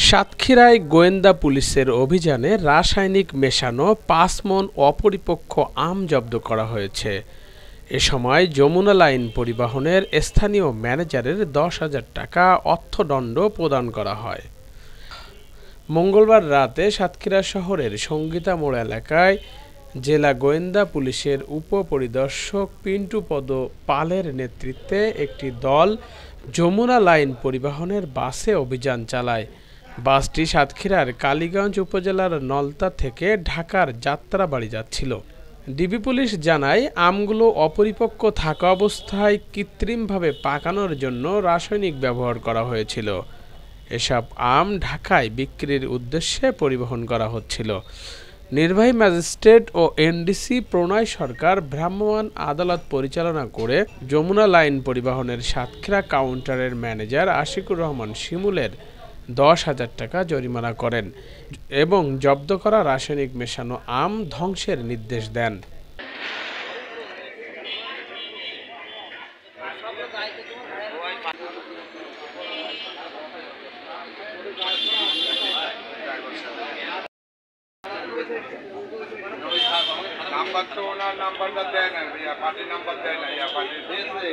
সাতক্ষীরায় গোয়েন্দা পুলিশের অভিযানে রাসায়নিক মেশানো ৫ মণ অপরিপক্ব আম জব্দ করা হয়েছে। এ সময় যমুনা লাইন পরিবহনের স্থানীয় ম্যানেজারের ১০,০০০ টাকা অর্থদণ্ড প্রদান করা হয়। মঙ্গলবার রাতে সাতক্ষীরা শহরের সঙ্গীতা মোড় এলাকায় জেলা গোয়েন্দা পুলিশের উপপরিদর্শক পিন্টু পদ পালের নেতৃত্বে একটি দল যমুনা লাইন পরিবহনের বাসে অভিযান চালায়। বাসটি সাতক্ষীরার কালীগঞ্জ উপজেলার নলতা থেকে ঢাকার যাত্রাবাড়ি যাচ্ছিল। ডিবি পুলিশ জানায়, আমগুলো অপরিপক্ব থাকা অবস্থায় কৃত্রিমভাবে পাকানোর জন্য রাসায়নিক ব্যবহার করা হয়েছিল। এসব আম ঢাকায় বিক্রির উদ্দেশ্যে পরিবহন করা হচ্ছিল। নির্বাহী ম্যাজিস্ট্রেট ও এনডিসি প্রণয় সরকার ভ্রাম্যমাণ আদালত পরিচালনা করে যমুনা লাইন পরিবহনের সাতক্ষীরা কাউন্টারের ম্যানেজার আশিকুর রহমান শিমুলের ১০,০০০ টাকা জরিমানা করেন এবং জব্দ করা রাসায়নিক মেশানো আম ধ্বংসের নির্দেশ দেন। নাম্বার তো ওনার নাম্বারটা দেয় না, পার্টির নাম্বার দেয় না, পার্টির দিয়েছে।